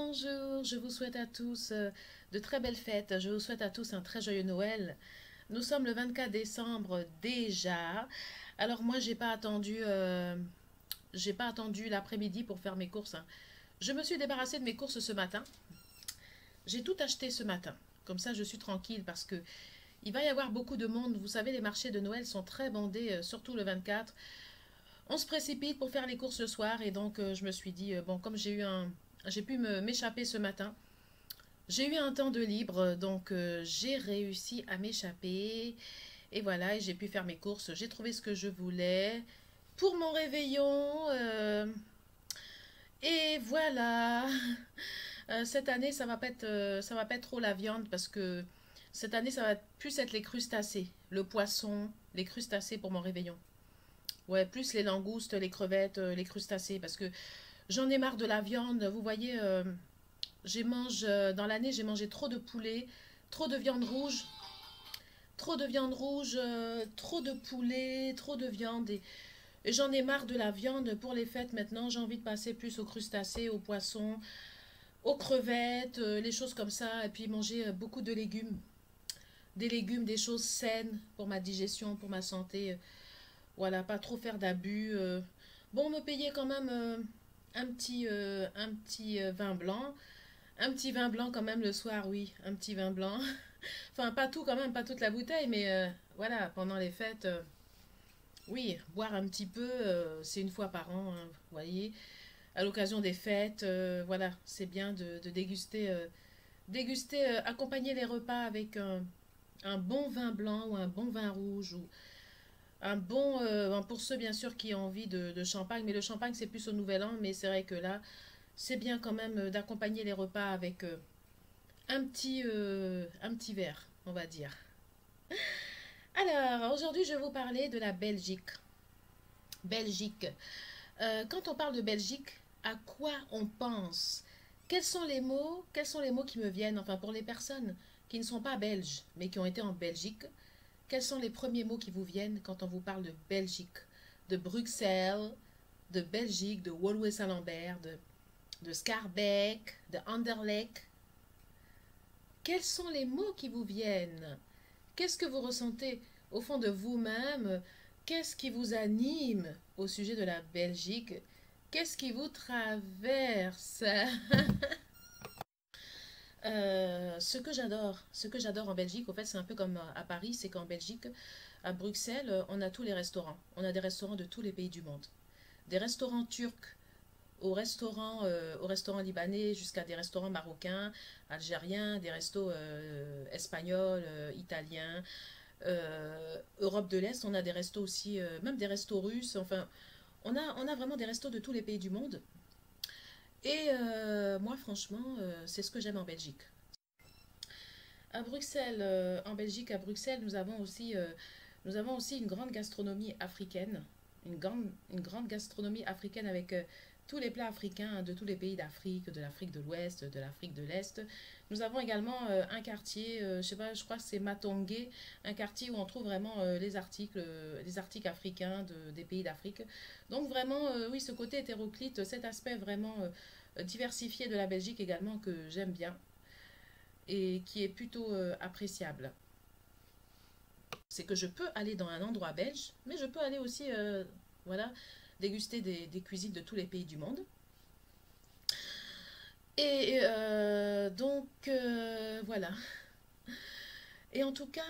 Bonjour, je vous souhaite à tous de très belles fêtes. Je vous souhaite à tous un très joyeux Noël. Nous sommes le 24 décembre déjà. Alors moi, j'ai pas attendu l'après-midi pour faire mes courses, hein. Je me suis débarrassée de mes courses ce matin. J'ai tout acheté ce matin. Comme ça, je suis tranquille parce que il va y avoir beaucoup de monde. Vous savez, les marchés de Noël sont très bandés, surtout le 24. On se précipite pour faire les courses le soir et donc je me suis dit bon, comme j'ai pu m'échapper ce matin. J'ai eu un temps de libre, donc j'ai réussi à m'échapper. Et voilà, et j'ai pu faire mes courses. J'ai trouvé ce que je voulais pour mon réveillon. Et voilà. Cette année, ça va pas être trop la viande parce que cette année, ça va plus être les crustacés, le poisson, les crustacés pour mon réveillon. Ouais, plus les langoustes, les crevettes, les crustacés parce que j'en ai marre de la viande. Vous voyez, dans l'année, j'ai mangé trop de poulet, trop de viande rouge, trop de poulet, trop de viande. Et j'en ai marre de la viande pour les fêtes maintenant. J'ai envie de passer plus aux crustacés, aux poissons, aux crevettes, les choses comme ça. Et puis manger beaucoup de légumes. Des légumes, des choses saines pour ma digestion, pour ma santé. Voilà, pas trop faire d'abus. Bon, me payer quand même un petit vin blanc. Un petit vin blanc quand même le soir, oui, un petit vin blanc. Enfin, pas tout quand même, pas toute la bouteille, mais voilà, pendant les fêtes, oui, boire un petit peu, c'est une fois par an, hein, vous voyez. À l'occasion des fêtes, voilà, c'est bien de déguster, accompagner les repas avec un bon vin blanc ou un bon vin rouge ou un bon, pour ceux bien sûr qui ont envie de champagne, mais le champagne c'est plus au Nouvel An, mais c'est vrai que là, c'est bien quand même d'accompagner les repas avec un petit verre, on va dire. Alors, aujourd'hui, je vais vous parler de la Belgique. Belgique. Quand on parle de Belgique, à quoi on pense? Quels sont les mots qui me viennent, enfin pour les personnes qui ne sont pas belges, mais qui ont été en Belgique, quels sont les premiers mots qui vous viennent quand on vous parle de Belgique? De Bruxelles, de Belgique, de Woluwe-Saint-Lambert, de Schaerbeek, de Anderlecht. Quels sont les mots qui vous viennent? Qu'est-ce que vous ressentez au fond de vous-même? Qu'est-ce qui vous anime au sujet de la Belgique? Qu'est-ce qui vous traverse? Ce que j'adore en Belgique, au fait, c'est un peu comme à Paris, c'est qu'en Belgique, à Bruxelles, on a tous les restaurants. On a des restaurants de tous les pays du monde. Des restaurants turcs aux restaurants libanais jusqu'à des restaurants marocains, algériens, des restos espagnols, italiens. Europe de l'Est, on a des restos aussi, même des restos russes. Enfin, on a vraiment des restos de tous les pays du monde. Et moi, franchement, c'est ce que j'aime en Belgique. À Bruxelles, en Belgique, à Bruxelles, nous avons aussi une grande gastronomie africaine. Une grande gastronomie africaine avec tous les plats africains de tous les pays d'Afrique, de l'Afrique de l'Ouest, de l'Afrique de l'Est. Nous avons également un quartier, je sais pas, je crois que c'est Matongé, un quartier où on trouve vraiment les articles africains des pays d'Afrique. Donc vraiment, oui, ce côté hétéroclite, cet aspect vraiment diversifié de la Belgique également que j'aime bien et qui est plutôt appréciable. C'est que je peux aller dans un endroit belge, mais je peux aller aussi, voilà, déguster des cuisines de tous les pays du monde. Et voilà. Et en tout cas,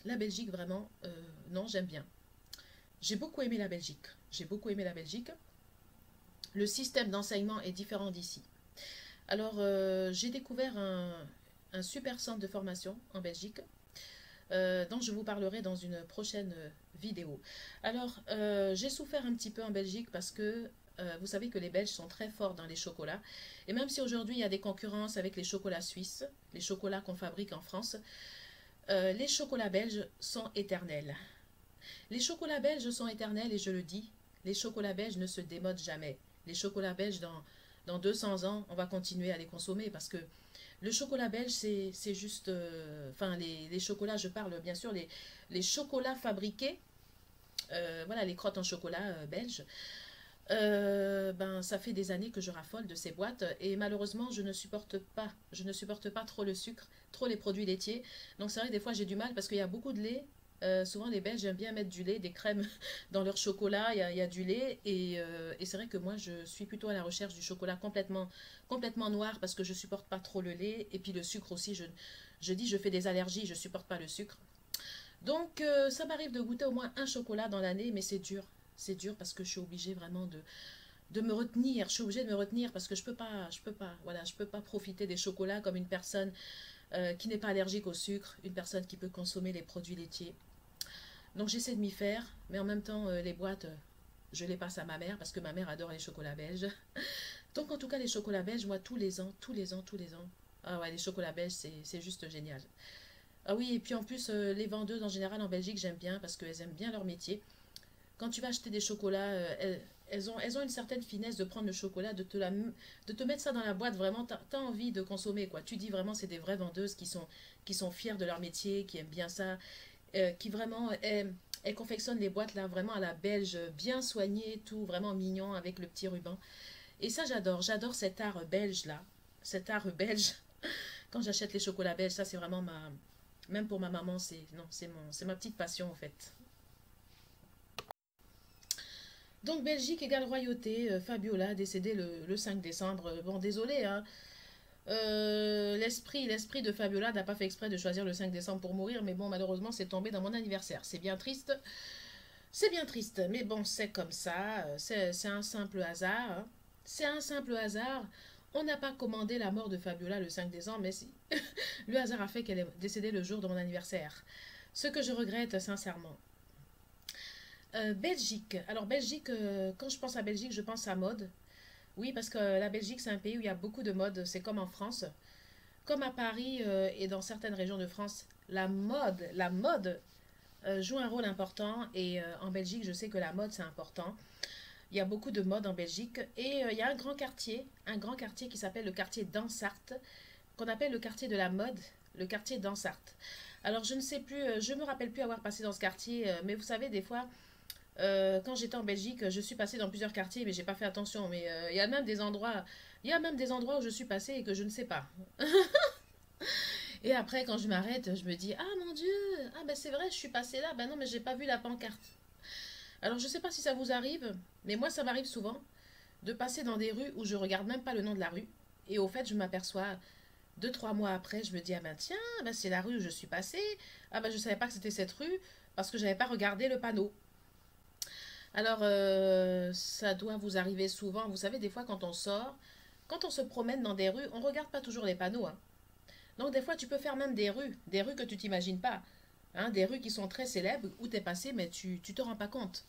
la Belgique, vraiment, non, j'aime bien. J'ai beaucoup aimé la Belgique. J'ai beaucoup aimé la Belgique. Le système d'enseignement est différent d'ici. Alors, j'ai découvert un super centre de formation en Belgique dont je vous parlerai dans une prochaine vidéo. Alors, j'ai souffert un petit peu en Belgique parce que vous savez que les Belges sont très forts dans les chocolats. Et même si aujourd'hui il y a des concurrences avec les chocolats suisses, les chocolats qu'on fabrique en France, les chocolats belges sont éternels. Les chocolats belges sont éternels et je le dis, les chocolats belges ne se démodent jamais. Les chocolats belges, dans 200 ans, on va continuer à les consommer parce que le chocolat belge, c'est juste... Enfin, les chocolats, je parle bien sûr, les chocolats fabriqués, voilà, les crottes en chocolat belges. Ben, ça fait des années que je raffole de ces boîtes et malheureusement, je ne supporte pas trop le sucre, trop les produits laitiers. Donc c'est vrai que des fois j'ai du mal parce qu'il y a beaucoup de lait. Souvent les Belges aiment bien mettre du lait, des crèmes dans leur chocolat, il y a du lait et c'est vrai que moi je suis plutôt à la recherche du chocolat complètement noir parce que je supporte pas trop le lait et puis le sucre aussi, je dis je fais des allergies, je supporte pas le sucre. Donc ça m'arrive de goûter au moins un chocolat dans l'année mais c'est dur parce que je suis obligée vraiment de me retenir. Je suis obligée de me retenir parce que je peux pas profiter des chocolats comme une personne qui n'est pas allergique au sucre, une personne qui peut consommer les produits laitiers. Donc j'essaie de m'y faire, mais en même temps, les boîtes, je les passe à ma mère parce que ma mère adore les chocolats belges. Donc en tout cas, les chocolats belges, moi, tous les ans. Ah ouais, les chocolats belges, c'est juste génial. Ah oui, et puis en plus, les vendeuses en général en Belgique, j'aime bien parce qu'elles aiment bien leur métier. Quand tu vas acheter des chocolats, elles ont une certaine finesse de prendre le chocolat, de te mettre ça dans la boîte. Vraiment, t'as envie de consommer, quoi. Tu dis vraiment, c'est des vraies vendeuses qui sont fières de leur métier, qui aiment bien ça, qui vraiment, elles confectionnent les boîtes là, vraiment à la belge, bien soignées, tout, vraiment mignon avec le petit ruban. Et ça, j'adore cet art belge là, cet art belge. Quand j'achète les chocolats belges, ça, c'est vraiment même pour ma maman, non, c'est ma petite passion en fait. Donc Belgique égale royauté, Fabiola décédé le 5 décembre. Bon, désolé, hein. L'esprit de Fabiola n'a pas fait exprès de choisir le 5 décembre pour mourir, mais bon, malheureusement, c'est tombé dans mon anniversaire. C'est bien triste, mais bon, c'est comme ça, c'est un simple hasard, hein. C'est un simple hasard. On n'a pas commandé la mort de Fabiola le 5 décembre, mais si. Le hasard a fait qu'elle est décédée le jour de mon anniversaire. Ce que je regrette sincèrement. Belgique. Alors Belgique, quand je pense à Belgique, je pense à mode. Oui, parce que la Belgique, c'est un pays où il y a beaucoup de mode. C'est comme en France. Comme à Paris et dans certaines régions de France, la mode joue un rôle important. Et en Belgique, je sais que la mode, c'est important. Il y a beaucoup de mode en Belgique. Et il y a un grand quartier qui s'appelle le quartier d'Ansart, qu'on appelle le quartier de la mode, le quartier d'Ansart. Alors je ne sais plus, je me rappelle plus avoir passé dans ce quartier, mais vous savez, des fois, quand j'étais en Belgique, je suis passée dans plusieurs quartiers, mais j'ai pas fait attention. Mais il y a même des endroits où je suis passée et que je ne sais pas. Et après, quand je m'arrête, je me dis, ah mon Dieu, ah ben c'est vrai, je suis passée là. Ben non, mais j'ai pas vu la pancarte. Alors je sais pas si ça vous arrive, mais moi ça m'arrive souvent de passer dans des rues où je regarde même pas le nom de la rue. Et au fait, je m'aperçois 2, 3 mois après, je me dis, ah ben tiens, ben c'est la rue où je suis passée. Ah ben je savais pas que c'était cette rue parce que j'avais pas regardé le panneau. Alors, ça doit vous arriver souvent. Vous savez, des fois, quand on sort, quand on se promène dans des rues, on ne regarde pas toujours les panneaux, hein. Donc, des fois, tu peux faire même des rues que tu t'imagines pas. Hein, des rues qui sont très célèbres, où tu es passé, mais tu te rends pas compte.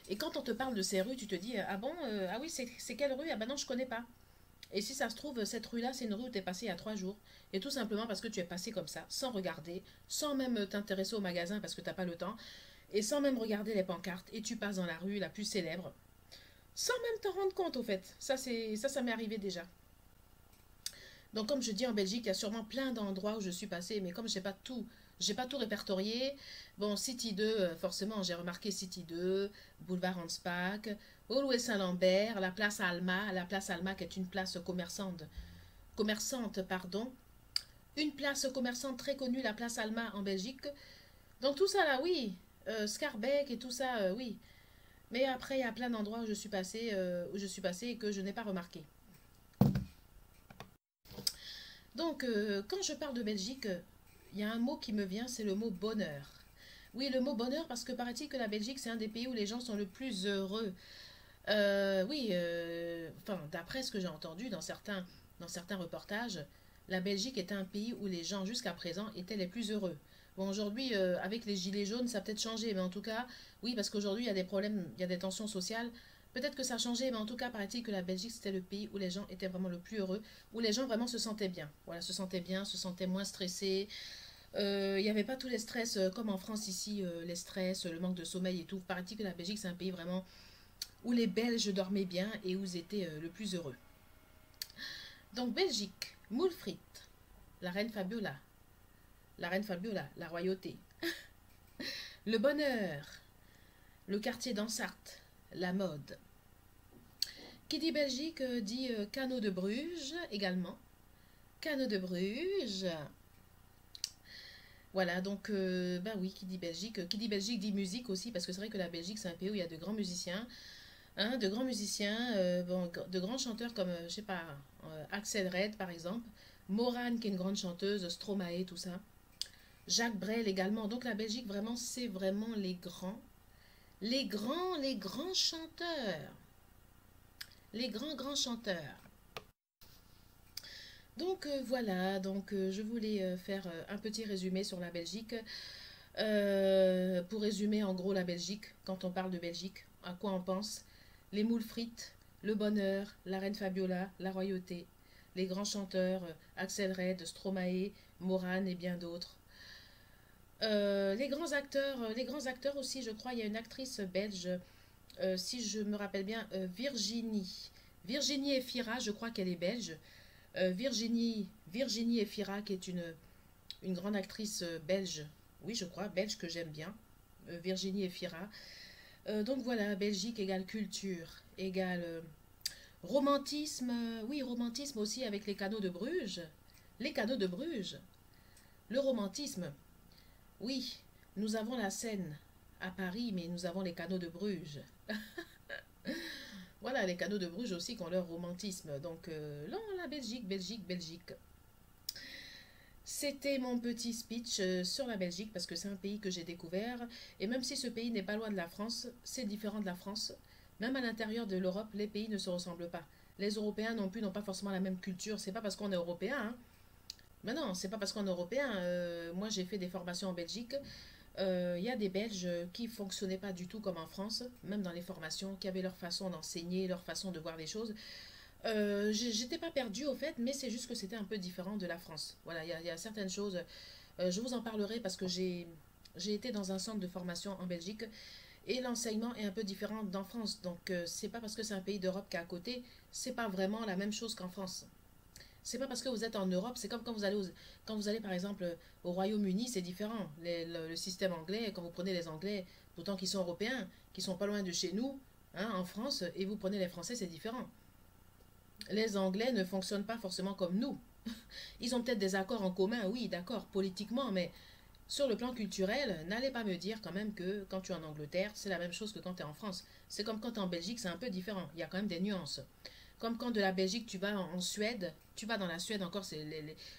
Et quand on te parle de ces rues, tu te dis, ah bon, ah oui, c'est quelle rue? Ah ben non, je connais pas. Et si ça se trouve, cette rue-là, c'est une rue où tu es passé il y a 3 jours. Et tout simplement parce que tu es passé comme ça, sans regarder, sans même t'intéresser au magasin parce que tu n'as pas le temps, et sans même regarder les pancartes, et tu passes dans la rue la plus célèbre, sans même te rendre compte au fait. Ça m'est arrivé déjà. Donc comme je dis en Belgique, il y a sûrement plein d'endroits où je suis passée, mais comme j'ai pas tout répertorié. Bon, City 2, forcément, j'ai remarqué City 2, Boulevard Hanspach, Auloué Saint-Lambert, la place Alma qui est une place commerçante, pardon, une place commerçante très connue, la place Alma en Belgique. Donc tout ça là, oui, Scarbeck et tout ça, oui. Mais après, il y a plein d'endroits où je suis passée et que je n'ai pas remarqué. Donc, quand je parle de Belgique, il y a un mot qui me vient, c'est le mot bonheur. Oui, le mot bonheur, parce que paraît-il que la Belgique, c'est un des pays où les gens sont le plus heureux. Oui, enfin, d'après ce que j'ai entendu dans certains reportages, la Belgique est un pays où les gens, jusqu'à présent, étaient les plus heureux. Bon, aujourd'hui, avec les gilets jaunes, ça a peut-être changé, mais en tout cas, oui, parce qu'aujourd'hui, il y a des problèmes, il y a des tensions sociales. Peut-être que ça a changé, mais en tout cas, paraît-il que la Belgique, c'était le pays où les gens étaient vraiment le plus heureux, où les gens vraiment se sentaient bien. Voilà, se sentaient bien, se sentaient moins stressés. Il n'y avait pas tous les stress, comme en France ici, les stress, le manque de sommeil et tout. Paraît-il que la Belgique, c'est un pays vraiment où les Belges dormaient bien et où ils étaient le plus heureux. Donc Belgique, moule frites, la reine Fabiola, la royauté, le bonheur, le quartier d'Ansart, la mode. Qui dit Belgique dit canot de Bruges également. Canot de Bruges. Voilà, donc, ben oui, qui dit Belgique dit musique aussi, parce que c'est vrai que la Belgique, c'est un pays où il y a de grands musiciens, hein, de grands musiciens, bon, de grands chanteurs comme, je sais pas, Axel Red par exemple, Morane qui est une grande chanteuse, Stromae, tout ça, Jacques Brel également. Donc la Belgique, vraiment, c'est vraiment les grands chanteurs, les grands chanteurs. Donc voilà, donc je voulais faire un petit résumé sur la Belgique. Pour résumer en gros la Belgique, quand on parle de Belgique, à quoi on pense? Les moules frites, le bonheur, la reine Fabiola, la royauté, les grands chanteurs, Axel Red, Stromae, Morane et bien d'autres. Les grands acteurs aussi, je crois, il y a une actrice belge, si je me rappelle bien, Virginie. Virginie Efira, je crois qu'elle est belge. Virginie Efira, qui est une grande actrice belge, oui, je crois, belge que j'aime bien. Virginie Efira. Donc voilà, Belgique égale culture, égale romantisme. Oui, romantisme aussi avec les canaux de Bruges. Les canaux de Bruges. Le romantisme. Oui, nous avons la Seine à Paris, mais nous avons les canaux de Bruges. Voilà, les canaux de Bruges aussi qui ont leur romantisme. Donc, non, la Belgique, Belgique, Belgique. C'était mon petit speech sur la Belgique parce que c'est un pays que j'ai découvert. Et même si ce pays n'est pas loin de la France, c'est différent de la France. Même à l'intérieur de l'Europe, les pays ne se ressemblent pas. Les Européens non plus n'ont pas forcément la même culture. C'est pas parce qu'on est européen, hein. Mais non, c'est pas parce qu'on est européen. Moi, j'ai fait des formations en Belgique. Il y a des Belges qui fonctionnaient pas du tout comme en France, même dans les formations, qui avaient leur façon d'enseigner, leur façon de voir les choses. J'étais pas perdue au fait, mais c'est juste que c'était un peu différent de la France. Voilà, il y a certaines choses. Je vous en parlerai parce que j'ai été dans un centre de formation en Belgique et l'enseignement est un peu différent d'en France. Donc c'est pas parce que c'est un pays d'Europe qui est à côté, c'est pas vraiment la même chose qu'en France. C'est pas parce que vous êtes en Europe, c'est comme quand vous allez par exemple au Royaume-Uni, c'est différent. Le système anglais, quand vous prenez les Anglais, pourtant qui sont européens, qui sont pas loin de chez nous, hein, en France, et vous prenez les Français, c'est différent. Les Anglais ne fonctionnent pas forcément comme nous. Ils ont peut-être des accords en commun, oui, d'accord, politiquement, mais sur le plan culturel, n'allez pas me dire quand même que quand tu es en Angleterre, c'est la même chose que quand tu es en France. C'est comme quand tu es en Belgique, c'est un peu différent. Il y a quand même des nuances. Comme quand de la Belgique, tu vas en Suède, tu vas dans la Suède encore,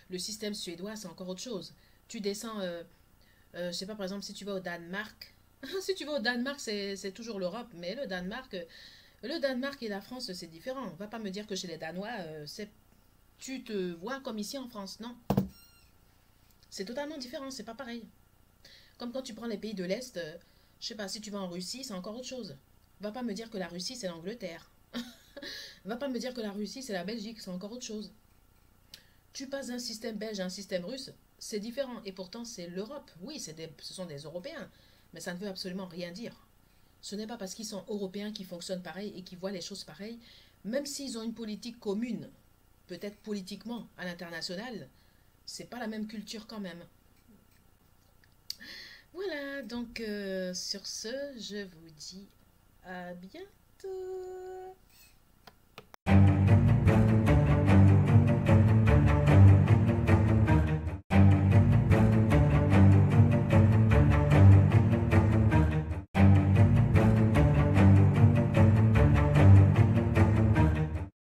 le système suédois, c'est encore autre chose. Tu descends, je sais pas, par exemple, si tu vas au Danemark, si tu vas au Danemark, c'est toujours l'Europe, mais le Danemark et la France, c'est différent. Va pas me dire que chez les Danois, tu te vois comme ici en France. Non, c'est totalement différent, c'est pas pareil. Comme quand tu prends les pays de l'Est, je sais pas, si tu vas en Russie, c'est encore autre chose. Va pas me dire que la Russie, c'est l'Angleterre. Va pas me dire que la Russie, c'est la Belgique, c'est encore autre chose. Tu passes d'un système belge à un système russe, c'est différent. Et pourtant, c'est l'Europe. Oui, ce sont des Européens. Mais ça ne veut absolument rien dire. Ce n'est pas parce qu'ils sont européens qu'ils fonctionnent pareil et qu'ils voient les choses pareilles, même s'ils ont une politique commune, peut-être politiquement à l'international, c'est pas la même culture quand même. Voilà, donc sur ce, je vous dis à bientôt.